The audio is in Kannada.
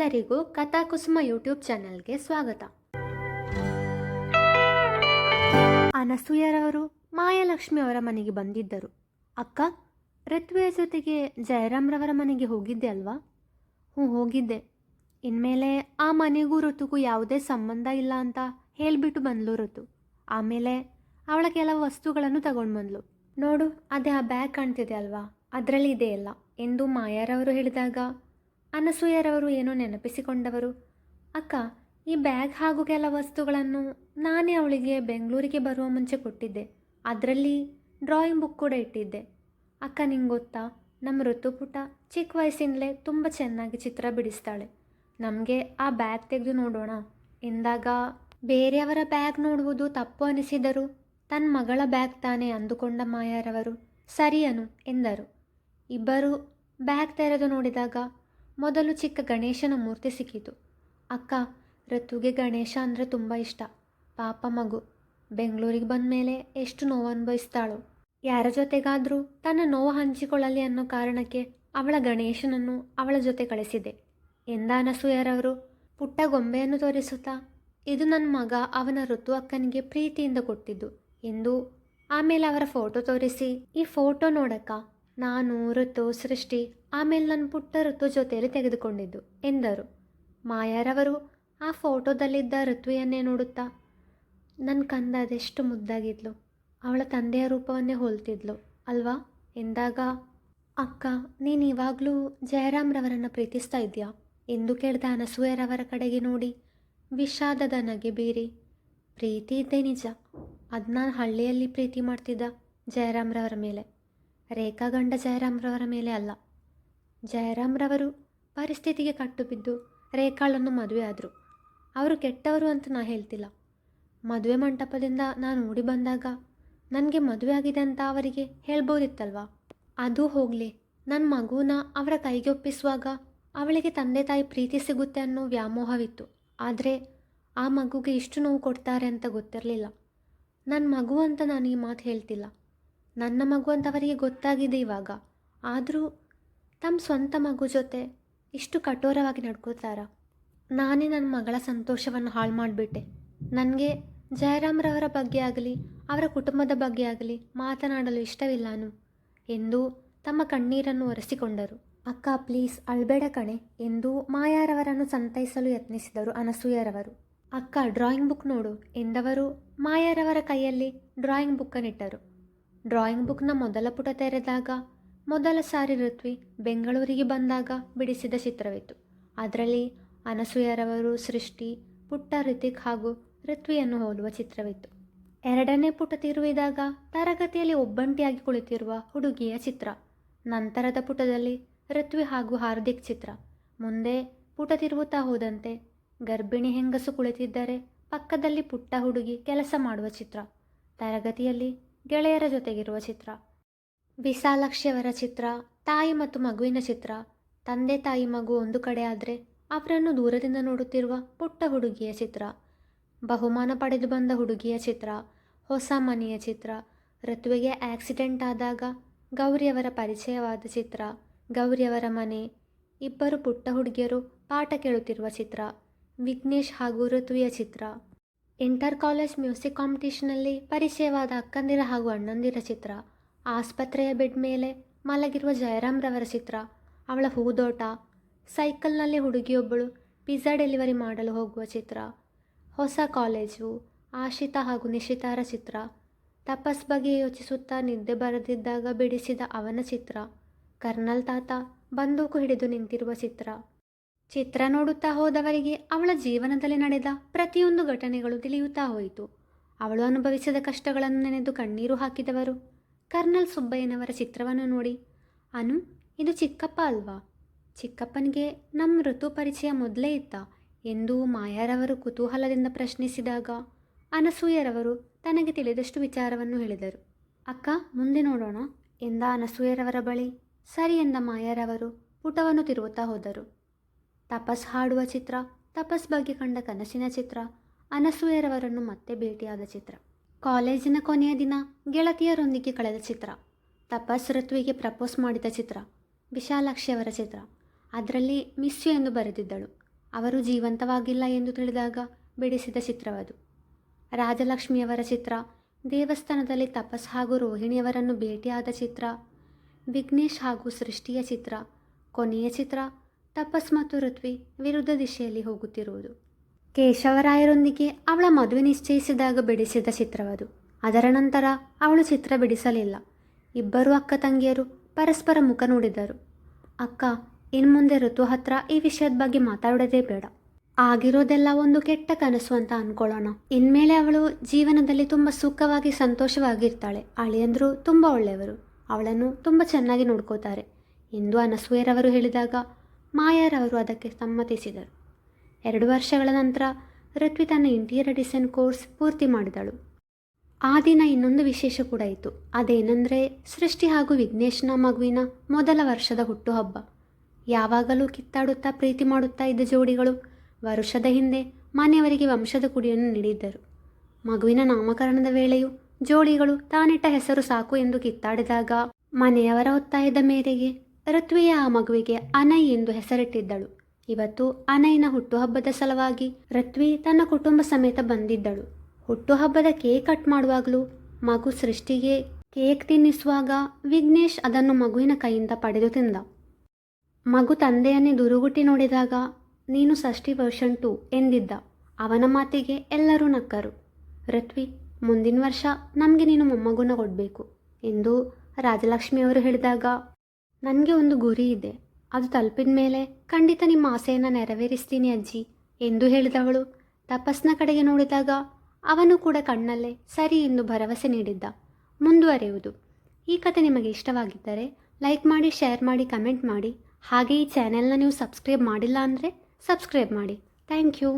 ಎಲ್ಲರಿಗೂ ಕಥಾಕುಸುಮ ಯೂಟ್ಯೂಬ್ ಚಾನೆಲ್ಗೆ ಸ್ವಾಗತ. ಅನಸೂಯರವರು ಮಾಯಾಲಕ್ಷ್ಮಿ ಅವರ ಮನೆಗೆ ಬಂದಿದ್ದರು. ಅಕ್ಕ, ಋತ್ವಿಯ ಜೊತೆಗೆ ಜಯರಾಮ್ರವರ ಮನೆಗೆ ಹೋಗಿದ್ದೆ ಅಲ್ವಾ? ಹ್ಞೂ, ಹೋಗಿದ್ದೆ. ಇನ್ಮೇಲೆ ಆ ಮನೆಗೂ ಋತುಗೂ ಯಾವುದೇ ಸಂಬಂಧ ಇಲ್ಲ ಅಂತ ಹೇಳಿಬಿಟ್ಟು ಬಂದ್ಲು ಋತು. ಆಮೇಲೆ ಅವಳ ಕೆಲವು ವಸ್ತುಗಳನ್ನು ತಗೊಂಡು ಬಂದ್ಲು. ನೋಡು, ಅದೇ ಆ ಬ್ಯಾಗ್ ಕಾಣ್ತಿದೆ ಅಲ್ವಾ, ಅದರಲ್ಲಿ ಇದೆ ಎಲ್ಲ ಎಂದು ಮಾಯಾರವರು ಹೇಳಿದಾಗ ಅನಸೂಯರವರು ಏನೋ ನೆನಪಿಸಿಕೊಂಡವರು. ಅಕ್ಕ, ಈ ಬ್ಯಾಗ್ ಹಾಗೂ ಕೆಲ ವಸ್ತುಗಳನ್ನು ನಾನೇ ಅವಳಿಗೆ ಬೆಂಗಳೂರಿಗೆ ಬರುವ ಮುಂಚೆ ಕೊಟ್ಟಿದ್ದೆ. ಅದರಲ್ಲಿ ಡ್ರಾಯಿಂಗ್ ಬುಕ್ ಕೂಡ ಇಟ್ಟಿದ್ದೆ. ಅಕ್ಕ, ನಿಂಗೆ ಗೊತ್ತಾ, ನಮ್ಮ ಋತುಪುಟ ಚಿಕ್ಕ ವಯಸ್ಸಿನಲ್ಲೇ ತುಂಬ ಚೆನ್ನಾಗಿ ಚಿತ್ರ ಬಿಡಿಸ್ತಾಳೆ. ನಮಗೆ ಆ ಬ್ಯಾಗ್ ತೆಗೆದು ನೋಡೋಣ ಎಂದಾಗ ಬೇರೆಯವರ ಬ್ಯಾಗ್ ನೋಡುವುದು ತಪ್ಪು ಅನಿಸಿದರು. ತನ್ನ ಮಗಳ ಬ್ಯಾಗ್ ತಾನೇ ಅಂದುಕೊಂಡ ಮಾಯಾರವರು ಸರಿ ಅನು ಎಂದರು. ಇಬ್ಬರು ಬ್ಯಾಗ್ ತೆರೆದು ನೋಡಿದಾಗ ಮೊದಲು ಚಿಕ್ಕ ಗಣೇಶನ ಮೂರ್ತಿ ಸಿಕ್ಕಿತು. ಅಕ್ಕ, ಋತುಗೆ ಗಣೇಶ ಅಂದರೆ ತುಂಬ ಇಷ್ಟ. ಪಾಪ ಮಗು, ಬೆಂಗಳೂರಿಗೆ ಬಂದ ಮೇಲೆ ಎಷ್ಟು ನೋವು ಅನುಭವಿಸ್ತಾಳೋ. ಯಾರ ಜೊತೆಗಾದರೂ ತನ್ನ ನೋವು ಹಂಚಿಕೊಳ್ಳಲಿ ಅನ್ನೋ ಕಾರಣಕ್ಕೆ ಅವಳ ಗಣೇಶನನ್ನು ಅವಳ ಜೊತೆ ಕಳಿಸಿದೆ ಎಂದ ಅನಸೂಯರವರು ಪುಟ್ಟ ಗೊಂಬೆಯನ್ನು ತೋರಿಸುತ್ತಾ, ಇದು ನನ್ನ ಮಗ ಅವನ ಋತು ಅಕ್ಕನಿಗೆ ಪ್ರೀತಿಯಿಂದ ಕೊಟ್ಟಿದ್ದು ಎಂದು ಆಮೇಲೆ ಅವರ ಫೋಟೋ ತೋರಿಸಿ, ಈ ಫೋಟೋ ನೋಡಕ್ಕ, ನಾನು ಋತು, ಸೃಷ್ಟಿ, ಆಮೇಲೆ ನನ್ನ ಪುಟ್ಟ ಋತು ಜೊತೆಯಲ್ಲಿ ತೆಗೆದುಕೊಂಡಿದ್ದು ಎಂದರು. ಮಾಯಾರವರು ಆ ಫೋಟೋದಲ್ಲಿದ್ದ ಋತ್ವಿಯನ್ನೇ ನೋಡುತ್ತಾ, ನನ್ನ ಕಂದ ಅದೆಷ್ಟು ಮುದ್ದಾಗಿದ್ಲು, ಅವಳ ತಂದೆಯ ರೂಪವನ್ನೇ ಹೋಲ್ತಿದ್ಲು ಅಲ್ವಾ ಎಂದಾಗ, ಅಕ್ಕ, ನೀನು ಇವಾಗಲೂ ಜಯರಾಮ್ರವರನ್ನು ಪ್ರೀತಿಸ್ತಾ ಇದೆಯಾ ಎಂದು ಕೇಳಿದ ಅನಸೂಯರವರ ಕಡೆಗೆ ನೋಡಿ ವಿಷಾದದ ನಗೆ ಬೀರಿ, ಪ್ರೀತಿ ಇದ್ದೇ ನಿಜ. ಅದು ನಾನು ಹಳ್ಳಿಯಲ್ಲಿ ಪ್ರೀತಿ ಮಾಡ್ತಿದ್ದ ಜಯರಾಮ್ರವರ ಮೇಲೆ, ರೇಖಾ ಗಂಡ ಜಯರಾಮ್ರವರ ಮೇಲೆ ಅಲ್ಲ. ಜಯರಾಮ್ರವರು ಪರಿಸ್ಥಿತಿಗೆ ಕಟ್ಟು ಬಿದ್ದು ರೇಖಾಳನ್ನು ಮದುವೆ ಆದರು. ಅವರು ಕೆಟ್ಟವರು ಅಂತ ನಾನು ಹೇಳ್ತಿಲ್ಲ. ಮದುವೆ ಮಂಟಪದಿಂದ ನಾನು ಓಡಿ ಬಂದಾಗ ನನಗೆ ಮದುವೆ ಆಗಿದೆ ಅಂತ ಅವರಿಗೆ ಹೇಳ್ಬೋದಿತ್ತಲ್ವಾ? ಅದು ಹೋಗಲಿ, ನನ್ನ ಮಗುನ ಅವರ ಕೈಗೆ ಒಪ್ಪಿಸುವಾಗ ಅವಳಿಗೆ ತಂದೆ ತಾಯಿ ಪ್ರೀತಿ ಸಿಗುತ್ತೆ ಅನ್ನೋ ವ್ಯಾಮೋಹವಿತ್ತು. ಆದರೆ ಆ ಮಗುಗೆ ಇಷ್ಟು ನೋವು ಕೊಡ್ತಾರೆ ಅಂತ ಗೊತ್ತಿರಲಿಲ್ಲ. ನನ್ನ ಮಗು ಅಂತ ನಾನು ಈ ಮಾತು ಹೇಳ್ತಿಲ್ಲ, ನನ್ನ ಮಗು ಅಂತ ಅವರಿಗೆ ಗೊತ್ತಾಗಿದೆ ಇವಾಗ. ಆದರೂ ತಮ್ಮ ಸ್ವಂತ ಮಗು ಜೊತೆ ಇಷ್ಟು ಕಠೋರವಾಗಿ ನಡ್ಕೋತಾರ? ನಾನೇ ನನ್ನ ಮಗಳ ಸಂತೋಷವನ್ನು ಹಾಳು ಮಾಡಿಬಿಟ್ಟೆ. ನನಗೆ ಜಯರಾಮ್ರವರ ಬಗ್ಗೆ ಆಗಲಿ ಅವರ ಕುಟುಂಬದ ಬಗ್ಗೆ ಆಗಲಿ ಮಾತನಾಡಲು ಇಷ್ಟವಿಲ್ಲಾನು ಎಂದು ತಮ್ಮ ಕಣ್ಣೀರನ್ನು ಒರೆಸಿಕೊಂಡರು. ಅಕ್ಕ, ಪ್ಲೀಸ್ ಅಳ್ಬೇಡ ಕಣೆ ಎಂದು ಮಾಯಾರವರನ್ನು ಸಂತೈಸಲು ಯತ್ನಿಸಿದರು ಅನಸೂಯರವರು. ಅಕ್ಕ, ಡ್ರಾಯಿಂಗ್ ಬುಕ್ ನೋಡು ಎಂದವರು ಮಾಯಾರವರ ಕೈಯಲ್ಲಿ ಡ್ರಾಯಿಂಗ್ ಬುಕ್ಕನ್ನಿಟ್ಟರು. ಡ್ರಾಯಿಂಗ್ ಬುಕ್ನ ಮೊದಲ ಪುಟ ತೆರೆದಾಗ ಮೊದಲ ಸಾರಿ ಋತ್ವಿ ಬೆಂಗಳೂರಿಗೆ ಬಂದಾಗ ಬಿಡಿಸಿದ ಚಿತ್ರವಿತ್ತು. ಅದರಲ್ಲಿ ಅನಸೂಯರವರು, ಸೃಷ್ಟಿ, ಪುಟ್ಟ ಋತಿಕ್ ಹಾಗೂ ಋತ್ವಿಯನ್ನು ಹೋಲುವ ಚಿತ್ರವಿತ್ತು. ಎರಡನೇ ಪುಟ ತಿರುವಿದಾಗ ತರಗತಿಯಲ್ಲಿ ಒಬ್ಬಂಟಿಯಾಗಿ ಕುಳಿತಿರುವ ಹುಡುಗಿಯ ಚಿತ್ರ. ನಂತರದ ಪುಟದಲ್ಲಿ ಋತ್ವಿ ಹಾಗೂ ಹಾರ್ದಿಕ್ ಚಿತ್ರ. ಮುಂದೆ ಪುಟ ತಿರುವುತ್ತಾ ಹೋದಂತೆ ಗರ್ಭಿಣಿ ಹೆಂಗಸು ಕುಳಿತಿದ್ದರೆ ಪಕ್ಕದಲ್ಲಿ ಪುಟ್ಟ ಹುಡುಗಿ ಕೆಲಸ ಮಾಡುವ ಚಿತ್ರ. ತರಗತಿಯಲ್ಲಿ ಗೆಳೆಯರ ಜೊತೆಗಿರುವ ಚಿತ್ರ. ವಿಶಾಲಾಕ್ಷಿಯವರ ಚಿತ್ರ, ತಾಯಿ ಮತ್ತು ಮಗುವಿನ ಚಿತ್ರ. ತಂದೆ ತಾಯಿ ಮಗು ಒಂದು ಕಡೆ ಆದರೆ ಅವರನ್ನು ದೂರದಿಂದ ನೋಡುತ್ತಿರುವ ಪುಟ್ಟ ಹುಡುಗಿಯ ಚಿತ್ರ. ಬಹುಮಾನ ಪಡೆದು ಬಂದ ಹುಡುಗಿಯ ಚಿತ್ರ. ಹೊಸ ಮನೆಯ ಚಿತ್ರ. ಋತ್ವಿಗೆ ಆಕ್ಸಿಡೆಂಟ್ ಆದಾಗ ಗೌರಿಯವರ ಪರಿಚಯವಾದ ಚಿತ್ರ. ಗೌರಿಯವರ ಮನೆ. ಇಬ್ಬರು ಪುಟ್ಟ ಹುಡುಗಿಯರು ಪಾಠ ಕೇಳುತ್ತಿರುವ ಚಿತ್ರ. ವಿಘ್ನೇಶ್ ಹಾಗೂ ಋತ್ವಿಯ ಚಿತ್ರ. ಇಂಟರ್ ಕಾಲೇಜ್ ಮ್ಯೂಸಿಕ್ ಕಾಂಪಿಟೇಷನಲ್ಲಿ ಪರಿಚಯವಾದ ಅಕ್ಕಂದಿರ ಹಾಗೂ ಅಣ್ಣಂದಿರ ಚಿತ್ರ. ಆಸ್ಪತ್ರೆಯ ಬೆಡ್ ಮೇಲೆ ಮಲಗಿರುವ ಜಯರಾಮ್ರವರ ಚಿತ್ರ. ಅವಳ ಹೂದೋಟ. ಸೈಕಲ್ನಲ್ಲಿ ಹುಡುಗಿಯೊಬ್ಬಳು ಪಿಜ್ಜಾ ಡೆಲಿವರಿ ಮಾಡಲು ಹೋಗುವ ಚಿತ್ರ. ಹೊಸ ಕಾಲೇಜು. ಆಶಿತಾ ಹಾಗೂ ನಿಶಿತಾರ ಚಿತ್ರ. ತಪಸ್ ಬಗ್ಗೆ ಯೋಚಿಸುತ್ತಾ ನಿದ್ದೆ ಬರದಿದ್ದಾಗ ಬಿಡಿಸಿದ ಅವನ ಚಿತ್ರ. ಕರ್ನಲ್ ತಾತ ಬಂದೂಕು ಹಿಡಿದು ನಿಂತಿರುವ ಚಿತ್ರ. ಚಿತ್ರ ನೋಡುತ್ತಾ ಹೋದವರಿಗೆ ಅವಳ ಜೀವನದಲ್ಲಿ ನಡೆದ ಪ್ರತಿಯೊಂದು ಘಟನೆಗಳು ತಿಳಿಯುತ್ತಾ ಹೋಯಿತು. ಅವಳು ಅನುಭವಿಸಿದ ಕಷ್ಟಗಳನ್ನು ನೆನೆದು ಕಣ್ಣೀರು ಹಾಕಿದವರು ಕರ್ನಲ್ ಸುಬ್ಬಯ್ಯನವರ ಚಿತ್ರವನ್ನು ನೋಡಿ, ಅನು, ಇದು ಚಿಕ್ಕಪ್ಪ ಅಲ್ವಾ? ಚಿಕ್ಕಪ್ಪನಿಗೆ ನಮ್ಮ ಋತು ಪರಿಚಯ ಮೊದಲೇ ಇತ್ತ ಎಂದು ಮಾಯಾರವರು ಕುತೂಹಲದಿಂದ ಪ್ರಶ್ನಿಸಿದಾಗ ಅನಸೂಯರವರು ತನಗೆ ತಿಳಿದಷ್ಟು ವಿಚಾರವನ್ನು ಹೇಳಿದರು. ಅಕ್ಕ, ಮುಂದೆ ನೋಡೋಣ ಎಂದ ಅನಸೂಯರವರ ಬಳಿ ಸರಿ ಎಂದ ಮಾಯಾರವರು ಪುಟವನ್ನು ತಿರುವುತ್ತಾ ಹೋದರು. ತಪಸ್ ಹಾಡುವ ಚಿತ್ರ. ತಪಸ್ ಬಗ್ಗೆ ಕಂಡ ಕನಸಿನ ಚಿತ್ರ. ಅನಸೂಯರವರನ್ನು ಮತ್ತೆ ಭೇಟಿಯಾದ ಚಿತ್ರ. ಕಾಲೇಜಿನ ಕೊನೆಯ ದಿನ ಗೆಳತಿಯರೊಂದಿಗೆ ಕಳೆದ ಚಿತ್ರ. ತಪಸ್ ಋತ್ವಿಗೆ ಪ್ರಪೋಸ್ ಮಾಡಿದ ಚಿತ್ರ. ವಿಶಾಲಾಕ್ಷಿಯವರ ಚಿತ್ರ. ಅದರಲ್ಲಿ ಮಿಸ್ ಯು ಎಂದು ಬರೆದಿದ್ದಳು. ಅವರು ಜೀವಂತವಾಗಿಲ್ಲ ಎಂದು ತಿಳಿದಾಗ ಬಿಡಿಸಿದ ಚಿತ್ರವದು. ರಾಜಲಕ್ಷ್ಮಿಯವರ ಚಿತ್ರ, ದೇವಸ್ಥಾನದಲ್ಲಿ ತಪಸ್ ಹಾಗೂ ರೋಹಿಣಿಯವರನ್ನು ಭೇಟಿಯಾದ ಚಿತ್ರ, ವಿಘ್ನೇಶ್ ಹಾಗೂ ಸೃಷ್ಟಿಯ ಚಿತ್ರ, ಕೊನೆಯ ಚಿತ್ರ ತಪಸ್ ಮತ್ತು ಋತ್ವಿ ವಿರುದ್ಧ ದಿಶೆಯಲ್ಲಿ ಹೋಗುತ್ತಿರುವುದು. ಕೇಶವರಾಯರೊಂದಿಗೆ ಅವಳ ಮದುವೆ ನಿಶ್ಚಯಿಸಿದಾಗ ಬಿಡಿಸಿದ ಚಿತ್ರವದು. ಅದರ ನಂತರ ಅವಳು ಚಿತ್ರ ಬಿಡಿಸಲಿಲ್ಲ. ಇಬ್ಬರು ಅಕ್ಕ ತಂಗಿಯರು ಪರಸ್ಪರ ಮುಖ ನೋಡಿದರು. ಅಕ್ಕ, ಇನ್ಮುಂದೆ ಋತು ಹತ್ರ ಈ ವಿಷಯದ ಬಗ್ಗೆ ಮಾತಾಡೋದೇ ಬೇಡ. ಆಗಿರೋದೆಲ್ಲ ಒಂದು ಕೆಟ್ಟ ಕನಸು ಅಂತ ಅಂದ್ಕೊಳ್ಳೋಣ. ಇನ್ಮೇಲೆ ಅವಳು ಜೀವನದಲ್ಲಿ ತುಂಬ ಸುಖವಾಗಿ ಸಂತೋಷವಾಗಿರ್ತಾಳೆ. ಅಳಿಯಂದ್ರು ತುಂಬ ಒಳ್ಳೆಯವರು, ಅವಳನ್ನು ತುಂಬ ಚೆನ್ನಾಗಿ ನೋಡ್ಕೋತಾರೆ ಎಂದು ಅನಸೂಯರವರು ಹೇಳಿದಾಗ ಮಾಯಾರವರು ಅದಕ್ಕೆ ಸಮ್ಮತಿಸಿದರು. 2 ವರ್ಷಗಳ ನಂತರ ಋತ್ವಿ ತನ್ನ ಇಂಟೀರಿಯರ್ ಡಿಸೈನ್ ಕೋರ್ಸ್ ಪೂರ್ತಿ ಮಾಡಿದಳು. ಆ ದಿನ ಇನ್ನೊಂದು ವಿಶೇಷ ಕೂಡ ಇತ್ತು. ಅದೇನೆಂದರೆ ಸೃಷ್ಟಿ ಹಾಗೂ ವಿಘ್ನೇಶ್ನ ಮಗುವಿನ ಮೊದಲ ವರ್ಷದ ಹುಟ್ಟುಹಬ್ಬ. ಯಾವಾಗಲೂ ಕಿತ್ತಾಡುತ್ತಾ ಪ್ರೀತಿ ಮಾಡುತ್ತಾ ಇದ್ದ ಜೋಡಿಗಳು ವರುಷದ ಹಿಂದೆ ಮನೆಯವರಿಗೆ ವಂಶದ ಕುಡಿಯನ್ನು ನೀಡಿದ್ದರು. ಮಗುವಿನ ನಾಮಕರಣದ ವೇಳೆಯೂ ಜೋಡಿಗಳು ತಾನಿಟ್ಟ ಹೆಸರು ಸಾಕು ಎಂದು ಕಿತ್ತಾಡಿದಾಗ ಮನೆಯವರ ಒತ್ತಾಯದ ಮೇರೆಗೆ ಋತ್ವಿಯ ಆ ಮಗುವಿಗೆ ಅನಯ್ ಎಂದು ಹೆಸರಿಟ್ಟಿದ್ದಳು. ಇವತ್ತು ಅನಯ್ನ ಹುಟ್ಟುಹಬ್ಬದ ಸಲುವಾಗಿ ಋತ್ವಿ ತನ್ನ ಕುಟುಂಬ ಸಮೇತ ಬಂದಿದ್ದಳು. ಹುಟ್ಟುಹಬ್ಬದ ಕೇಕ್ ಕಟ್ ಮಾಡುವಾಗಲೂ ಮಗು ಸೃಷ್ಟಿಗೆ ಕೇಕ್ ತಿನ್ನಿಸುವಾಗ ವಿಘ್ನೇಶ್ ಅದನ್ನು ಮಗುವಿನ ಕೈಯಿಂದ ಪಡೆದು ತಿಂದ. ಮಗು ತಂದೆಯನ್ನೇ ದುರುಗುಟ್ಟಿ ನೋಡಿದಾಗ ನೀನು ಷಷ್ಠಿ ವರ್ಷನ್ 2 ಎಂದಿದ್ದ. ಅವನ ಮಾತಿಗೆ ಎಲ್ಲರೂ ನಕ್ಕರು. ಋತ್ವಿ, ಮುಂದಿನ ವರ್ಷ ನಮಗೆ ನೀನು ಮೊಮ್ಮಗುನ ಕೊಡಬೇಕು ಎಂದು ರಾಜಲಕ್ಷ್ಮಿಯವರು ಹೇಳಿದಾಗ ನನಗೆ ಒಂದು ಗುರಿ ಇದೆ, ಅದು ತಲುಪಿದ ಮೇಲೆ ಖಂಡಿತ ನಿಮ್ಮ ಆಸೆಯನ್ನು ನೆರವೇರಿಸ್ತೀನಿ ಅಜ್ಜಿ ಎಂದು ಹೇಳಿದವಳು ತಪಸ್ನ ಕಡೆಗೆ ನೋಡಿದಾಗ ಅವನು ಕೂಡ ಕಣ್ಣಲ್ಲೇ ಸರಿ ಎಂದು ಭರವಸೆ ನೀಡಿದ್ದ. ಮುಂದುವರೆಯುವುದು. ಈ ಕಥೆ ನಿಮಗೆ ಇಷ್ಟವಾಗಿದ್ದರೆ ಲೈಕ್ ಮಾಡಿ, ಶೇರ್ ಮಾಡಿ, ಕಮೆಂಟ್ ಮಾಡಿ. ಹಾಗೆ ಈ ಚಾನೆಲ್ನ ನೀವು ಸಬ್ಸ್ಕ್ರೈಬ್ ಮಾಡಿಲ್ಲ ಅಂದರೆ ಸಬ್ಸ್ಕ್ರೈಬ್ ಮಾಡಿ. Thank you.